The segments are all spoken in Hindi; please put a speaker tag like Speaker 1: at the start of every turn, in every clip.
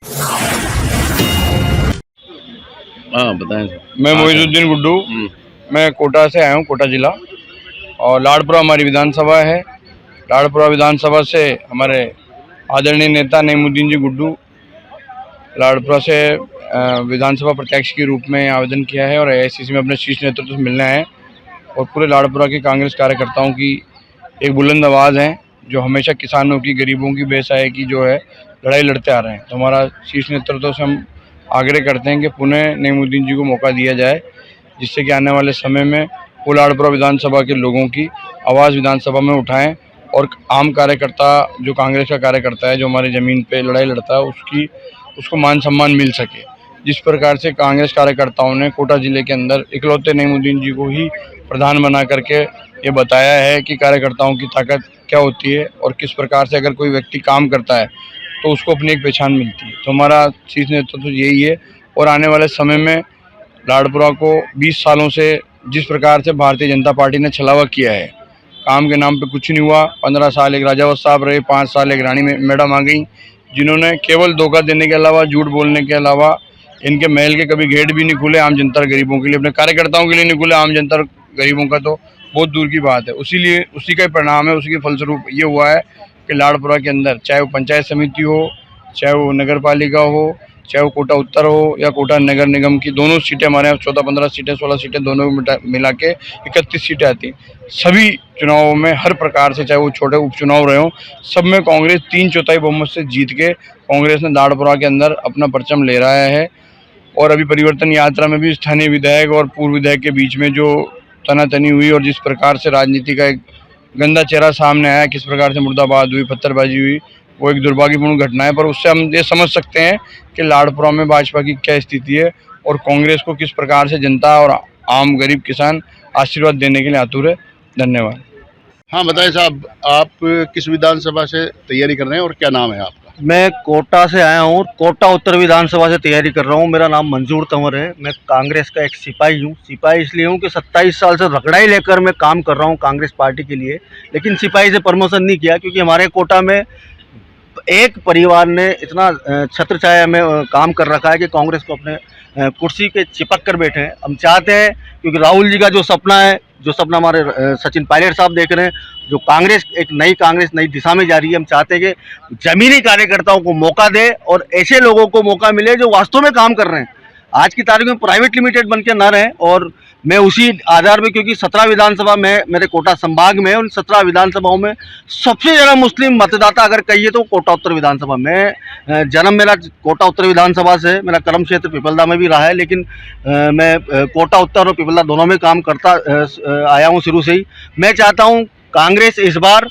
Speaker 1: हाँ बताएं सर।
Speaker 2: मैं मोइजुद्दीन गुड्डू, मैं कोटा से आया हूँ, कोटा जिला। और लाड़पुरा हमारी विधानसभा है। लाड़पुरा विधानसभा से हमारे आदरणीय नेता नईमुद्दीन जी गुड्डू लाड़पुरा से विधानसभा प्रत्याशी के रूप में आवेदन किया है और एआईसीसी में अपने शीर्ष नेतृत्व से मिलने आए। और पूरे लाड़पुरा के कांग्रेस कार्यकर्ताओं की एक बुलंद आवाज़ है, जो हमेशा किसानों की, गरीबों की, बेसहाय की जो है लड़ाई लड़ते आ रहे हैं। तो हमारा शीर्ष नेतृत्व से हम आग्रह करते हैं कि पुनः नईमुद्दीन जी को मौका दिया जाए, जिससे कि आने वाले समय में वो लाड़पुरा विधानसभा के लोगों की आवाज़ विधानसभा में उठाएं और आम कार्यकर्ता, जो कांग्रेस का कार्यकर्ता है, जो हमारी ज़मीन पे लड़ाई लड़ता है, उसको मान सम्मान मिल सके। जिस प्रकार से कांग्रेस कार्यकर्ताओं ने कोटा ज़िले के अंदर इकलौते नईमुद्दीन जी को ही प्रधान बना करके ये बताया है कि कार्यकर्ताओं की ताकत क्या होती है और किस प्रकार से अगर कोई व्यक्ति काम करता है तो उसको अपनी एक पहचान मिलती है। तो हमारा शीर्ष नेतृत्व तो यही है। और आने वाले समय में लाड़पुरा को 20 सालों से जिस प्रकार से भारतीय जनता पार्टी ने छलावा किया है, काम के नाम पे कुछ नहीं हुआ। 15 साल एक राजावत साहब रहे, 5 साल एक रानी मैडम आ गई, जिन्होंने केवल धोखा देने के अलावा, झूठ बोलने के अलावा, इनके महल के कभी गेट भी नहीं खुले आम जनता और गरीबों के लिए, अपने कार्यकर्ताओं के लिए नहीं खुले, आम जनता और गरीबों का तो बहुत दूर की बात है। उसी का परिणाम है, उसी के फलस्वरूप ये हुआ है कि लाड़पुरा के अंदर, चाहे वो पंचायत समिति हो, चाहे वो नगर पालिका हो, चाहे वो कोटा उत्तर हो या कोटा नगर निगम की, दोनों सीटें हमारे यहाँ 14-15 सीटें, 16 सीटें दोनों मिला के 31 सीटें आती हैं। सभी चुनावों में हर प्रकार से, चाहे वो छोटे उपचुनाव रहे हों, सब में कांग्रेस 3/4 बहुमत से जीत के कांग्रेस ने लाड़पुरा के अंदर अपना परचम ले रहा है। और अभी परिवर्तन यात्रा में भी स्थानीय विधायक और पूर्व विधायक के बीच में जो तनातनी हुई और जिस प्रकार से राजनीति का एक गंदा चेहरा सामने आया, किस प्रकार से मुर्दाबाद हुई, पत्थरबाजी हुई, वो एक दुर्भाग्यपूर्ण घटना है। पर उससे हम ये समझ सकते हैं कि लाड़पुरा में भाजपा की क्या स्थिति है और कांग्रेस को किस प्रकार से जनता और आम गरीब किसान आशीर्वाद देने के लिए आतुर है। धन्यवाद।
Speaker 1: हाँ बताएं साहब, आप किस विधानसभा से तैयारी कर रहे हैं और क्या नाम है आपका?
Speaker 3: मैं कोटा से आया हूँ, कोटा उत्तर विधानसभा से तैयारी कर रहा हूँ। मेरा नाम मंजूर तंवर है। मैं कांग्रेस का एक सिपाही हूँ। सिपाही इसलिए हूँ कि 27 साल से रगड़ाई लेकर मैं काम कर रहा हूँ कांग्रेस पार्टी के लिए, लेकिन सिपाही से प्रमोशन नहीं किया, क्योंकि हमारे कोटा में एक परिवार ने इतना छत्र छाया में काम कर रखा है कि कांग्रेस को अपने कुर्सी के चिपक कर बैठे हैं। हम चाहते हैं, क्योंकि राहुल जी का जो सपना है, जो सपना हमारे सचिन पायलट साहब देख रहे हैं, जो कांग्रेस एक कांग्रेस नई दिशा में जा रही है, हम चाहते हैं कि जमीनी कार्यकर्ताओं को मौका दे और ऐसे लोगों को मौका मिले जो वास्तव में काम कर रहे हैं, आज की तारीख में प्राइवेट लिमिटेड बन के ना रहें। और मैं उसी आधार में, क्योंकि 17 विधानसभा में मेरे कोटा संभाग में, उन 17 विधानसभाओं में सबसे ज़्यादा मुस्लिम मतदाता अगर कहिए तो कोटा उत्तर विधानसभा में। जन्म मेरा कोटा उत्तर विधानसभा से, मेरा कर्म क्षेत्र पिपलदा में भी रहा है, लेकिन मैं कोटा उत्तर और पिपलदा दोनों में काम करता आया हूँ शुरू से ही। मैं चाहता हूँ कांग्रेस इस बार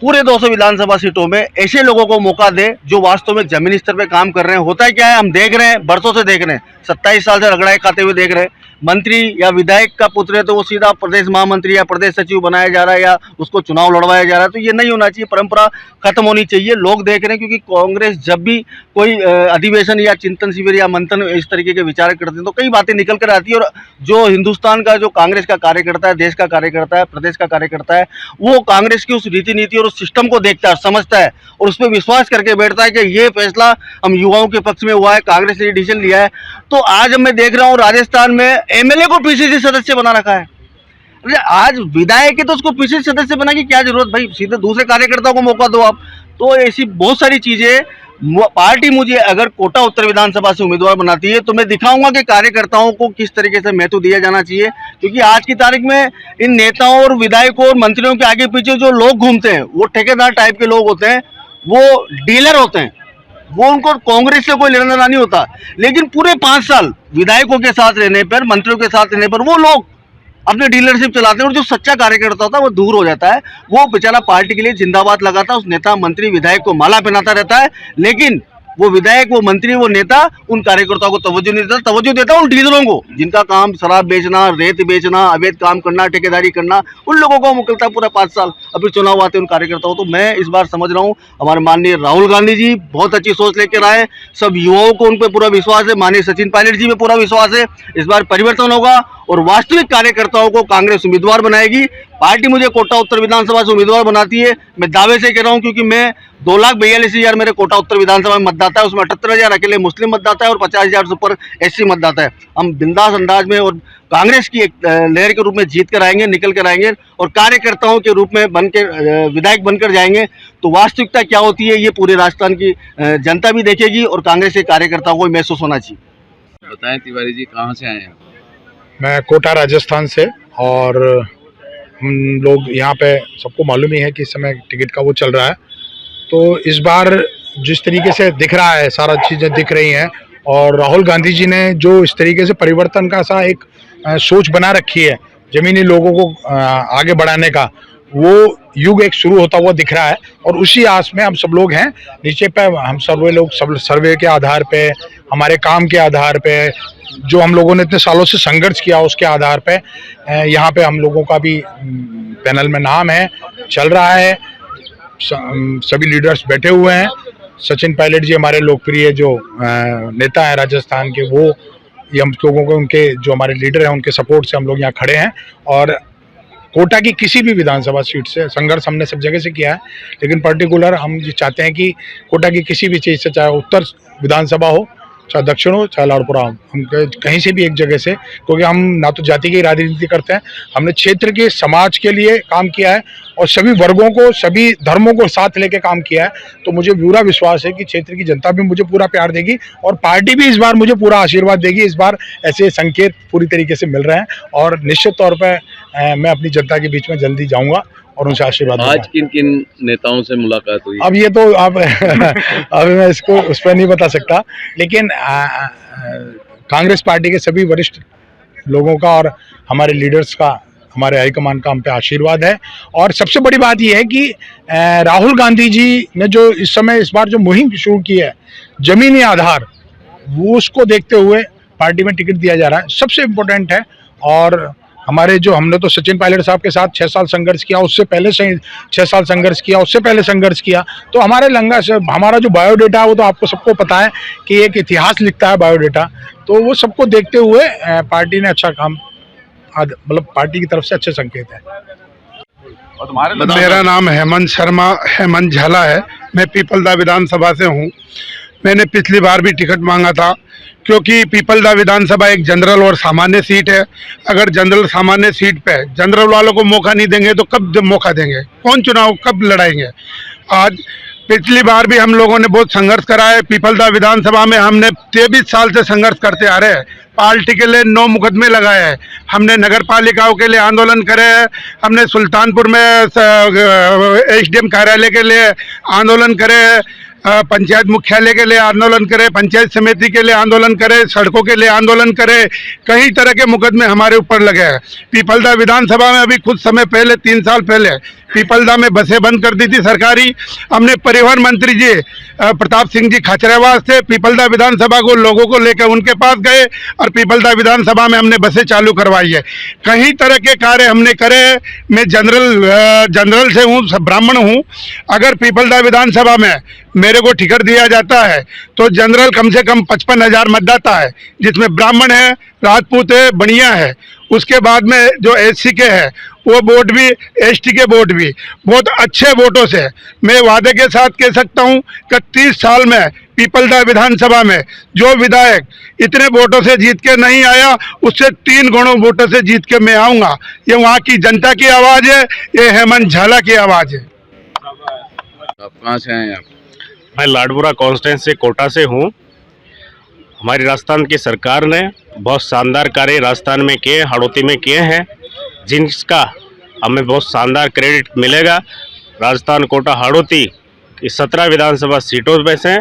Speaker 3: पूरे 200 विधानसभा सीटों में ऐसे लोगों को मौका दे जो वास्तव में जमीनी स्तर पे काम कर रहे हैं। होता है क्या है, हम देख रहे हैं, बरसों से देख रहे हैं, 27 साल से रगड़ाई खाते हुए देख रहे हैं। मंत्री या विधायक का पुत्र है तो वो सीधा प्रदेश महामंत्री या प्रदेश सचिव बनाया जा रहा है या उसको चुनाव लड़वाया जा रहा है। तो ये नहीं होना चाहिए, परंपरा खत्म होनी चाहिए। लोग देख रहे हैं, क्योंकि कांग्रेस जब भी कोई अधिवेशन या चिंतन शिविर या मंथन इस तरीके के विचार करते हैं तो कई बातें निकल कर आती है। और जो हिंदुस्तान का, जो कांग्रेस का कार्यकर्ता है, देश का कार्यकर्ता है, प्रदेश का कार्यकर्ता है, वो कांग्रेस की उस रीति नीति और उस सिस्टम को देखता है, समझता है और उस पर विश्वास करके बैठता है कि ये फैसला हम युवाओं के पक्ष में हुआ है, कांग्रेस ने डिसीजन लिया है। तो आज मैं देख रहा हूँ राजस्थान में एमएलए को पीसीसी सदस्य बना रखा है। अरे आज विधायक है तो उसको पीसीसी सदस्य बनाने की क्या जरूरत भाई, सीधे दूसरे कार्यकर्ताओं को मौका दो आप। तो ऐसी बहुत सारी चीजें पार्टी मुझे अगर कोटा उत्तर विधानसभा से उम्मीदवार बनाती है तो मैं दिखाऊंगा कि कार्यकर्ताओं को किस तरीके से महत्व दिया जाना चाहिए। क्योंकि आज की तारीख में इन नेताओं और विधायकों और मंत्रियों के आगे पीछे जो लोग घूमते हैं वो ठेकेदार टाइप के लोग होते हैं, वो डीलर होते हैं, वो उनको कांग्रेस से कोई लेना देना नहीं होता। लेकिन पूरे 5 साल विधायकों के साथ रहने पर, मंत्रियों के साथ रहने पर वो लोग अपने डीलरशिप चलाते हैं और जो सच्चा कार्यकर्ता होता है वो दूर हो जाता है। वो बेचारा पार्टी के लिए जिंदाबाद लगाता है, उस नेता मंत्री विधायक को माला पहनाता रहता है, लेकिन वो विधायक, वो मंत्री, वो नेता उन कार्यकर्ताओं को तवज्जो नहीं देता, तवज्जो देता उन डीलरों को जिनका काम शराब बेचना, रेत बेचना, अवैध काम करना, ठेकेदारी करना, उन लोगों को मुकलता है पूरा 5 साल। अभी चुनाव आते हैं उन कार्यकर्ताओं। तो मैं इस बार समझ रहा हूँ हमारे माननीय राहुल गांधी जी बहुत अच्छी सोच लेकर आए, सब युवाओं को उन पर पूरा विश्वास है, माननीय सचिन पायलट जी पे पूरा विश्वास है। इस बार परिवर्तन होगा और वास्तविक कार्यकर्ताओं को कांग्रेस उम्मीदवार बनाएगी। पार्टी मुझे कोटा उत्तर विधानसभा से उम्मीदवार बनाती है। मैं दावे से कह रहा हूं क्योंकि मैं 2,42,000 मेरे कोटा उत्तर विधानसभा में मतदाता है, उसमें 78,000 अकेले मुस्लिम मतदाता है और 50,000 से ऊपर SC मतदाता है। हम बिंदास अंदाज में और कांग्रेस की एक लहर के रूप में जीत कर आएंगे, निकल कर आएंगे और कार्यकर्ताओं के रूप में बनकर विधायक बनकर जाएंगे। तो वास्तविकता क्या होती है ये पूरे राजस्थान की जनता भी देखेगी और कांग्रेस के कार्यकर्ताओं को महसूस होना चाहिए।
Speaker 4: बताएं तिवारी जी, कहाँ से आए हैं?
Speaker 5: मैं कोटा राजस्थान से, और हम लोग यहाँ पे सबको मालूम ही है कि इस समय टिकट का वो चल रहा है। तो इस बार जिस तरीके से दिख रहा है, सारा चीज़ें दिख रही हैं, और राहुल गांधी जी ने जो इस तरीके से परिवर्तन का सा एक सोच बना रखी है, ज़मीनी लोगों को आगे बढ़ाने का, वो युग एक शुरू होता हुआ दिख रहा है। और उसी आस में हम सब लोग हैं नीचे पे, हम सर्वे लोग सब सर्वे के आधार पे, हमारे काम के आधार पे, जो हम लोगों ने इतने सालों से संघर्ष किया उसके आधार पे यहाँ पे हम लोगों का भी पैनल में नाम है, चल रहा है। सभी लीडर्स बैठे हुए हैं। सचिन पायलट जी हमारे लोकप्रिय जो नेता हैं राजस्थान के, वो ये हम लोगों को, उनके जो हमारे लीडर हैं उनके सपोर्ट से हम लोग यहाँ खड़े हैं। और कोटा की किसी भी विधानसभा सीट से संघर्ष हमने सब जगह से किया है, लेकिन पर्टिकुलर हम ये चाहते हैं कि कोटा की किसी भी चीज़ से, चाहे उत्तर विधानसभा हो, चाहे दक्षिण हो, चाहे लाड़पुरा हो, हम कहीं से भी एक जगह से, क्योंकि हम ना तो जाति की राजनीति करते हैं, हमने क्षेत्र के समाज के लिए काम किया है और सभी वर्गों को, सभी धर्मों को साथ लेके काम किया है। तो मुझे पूरा विश्वास है कि क्षेत्र की जनता भी मुझे पूरा प्यार देगी और पार्टी भी इस बार मुझे पूरा आशीर्वाद देगी। इस बार ऐसे संकेत पूरी तरीके से मिल रहे हैं और निश्चित तौर पर मैं अपनी जनता के बीच में जल्दी जाऊँगा और उनसे आशीर्वाद दूंगा।
Speaker 4: आज किन किन नेताओं से मुलाकात हुई?
Speaker 5: अब ये तो अब अब मैं इसको उस पर नहीं बता सकता, लेकिन कांग्रेस पार्टी के सभी वरिष्ठ लोगों का और हमारे लीडर्स का, हमारे हाईकमान का हम पे आशीर्वाद है। और सबसे बड़ी बात ये है कि राहुल गांधी जी ने जो इस समय इस बार जो मुहिम शुरू की है, जमीनी आधार, वो उसको देखते हुए पार्टी में टिकट दिया जा रहा है, सबसे इम्पोर्टेंट है। और हमारे जो, हमने तो सचिन पायलट साहब के साथ 6 साल संघर्ष किया, उससे पहले से 6 साल संघर्ष किया, उससे पहले संघर्ष किया। तो हमारे हमारा जो बायोडेटा है वो तो आपको सबको पता है कि एक इतिहास लिखता है बायोडेटा। तो वो सबको देखते हुए पार्टी ने अच्छा काम, मतलब पार्टी की तरफ से अच्छे संकेत है।
Speaker 6: मेरा नाम हेमंत झाला है। मैं पीपलदा विधानसभा से हूँ। मैंने पिछली बार भी टिकट मांगा था, क्योंकि पीपलदा विधानसभा एक जनरल और सामान्य सीट है। अगर जनरल सामान्य सीट पे जनरल वालों को मौका नहीं देंगे तो कब मौका देंगे, कौन चुनाव कब लड़ाएंगे। आज पिछली बार भी हम लोगों ने बहुत संघर्ष करा है। पीपलदा विधानसभा में हमने 23 साल से संघर्ष करते आ रहे हैं। पार्टी के लिए 9 मुकदमे लगाए हैं। हमने नगर पालिकाओं के लिए आंदोलन करे हैं। हमने सुल्तानपुर में SDM कार्यालय के लिए आंदोलन करे हैं, पंचायत मुख्यालय के लिए आंदोलन करे, पंचायत समिति के लिए आंदोलन करे, सड़कों के लिए आंदोलन करे। कई तरह के मुकदमे हमारे ऊपर लगे हैं। पीपलदा विधानसभा में अभी कुछ समय पहले, 3 साल पहले, पीपलदा में बसें बंद कर दी थी सरकारी। हमने परिवहन मंत्री जी प्रताप सिंह जी खाचरेवास थे, पीपलदा विधानसभा को लोगों को लेकर उनके पास गए और पीपलदा विधानसभा में हमने बसें चालू करवाई है। कई तरह के कार्य हमने करे। मैं जनरल से हूँ, ब्राह्मण हूँ। अगर पीपलदा विधानसभा में मेरे को टिकट दिया जाता है तो जनरल कम से कम 55,000 मतदाता है, जिसमें ब्राह्मण है, राजपूत है, बनिया है। उसके बाद में जो SC के है वो वोट भी, ST के वोट भी बहुत अच्छे वोटों से, मैं वादे के साथ कह सकता हूं कि 30 साल में पीपलदा विधानसभा में जो विधायक इतने वोटों से जीत के नहीं आया, उससे 3 गुणों वोटों से जीत के मैं आऊँगा। ये वहाँ की जनता की आवाज़ है, ये हेमंत झाला की आवाज़ है।
Speaker 4: आप कहाँ से आए हैं? आप?
Speaker 7: मैं लाडपुरा कॉन्स्टिट्यूंसी कोटा से हूँ। हमारी राजस्थान की सरकार ने बहुत शानदार कार्य राजस्थान में किए, हाड़ौती में किए हैं, जिनका हमें बहुत शानदार क्रेडिट मिलेगा। राजस्थान कोटा हाड़ौती इस 17 विधानसभा सीटों में से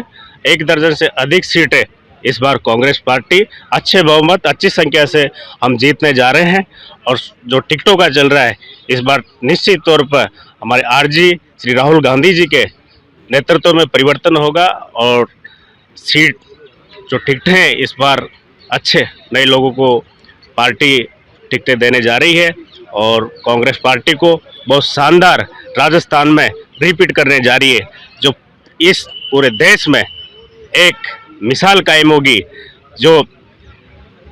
Speaker 7: 1 दर्जन से अधिक सीटें इस बार कांग्रेस पार्टी अच्छे बहुमत, अच्छी संख्या से हम जीतने जा रहे हैं। और जो टिकटों का चल रहा है, इस बार निश्चित तौर पर हमारे RG श्री राहुल गांधी जी के नेतृत्व में परिवर्तन होगा और सीट जो टिकटें हैं इस बार अच्छे नए लोगों को पार्टी टिकटें देने जा रही है और कांग्रेस पार्टी को बहुत शानदार राजस्थान में रिपीट करने जा रही है, जो इस पूरे देश में एक मिसाल कायम होगी। जो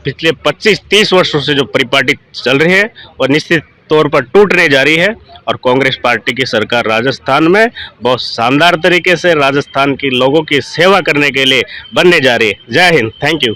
Speaker 7: पिछले 25-30 वर्षों से जो परिपाटी चल रही है और निश्चित तौर पर टूटने जा रही है। और कांग्रेस पार्टी की सरकार राजस्थान में बहुत शानदार तरीके से राजस्थान के लोगों की सेवा करने के लिए बनने जा रही है। जय हिंद, थैंक यू।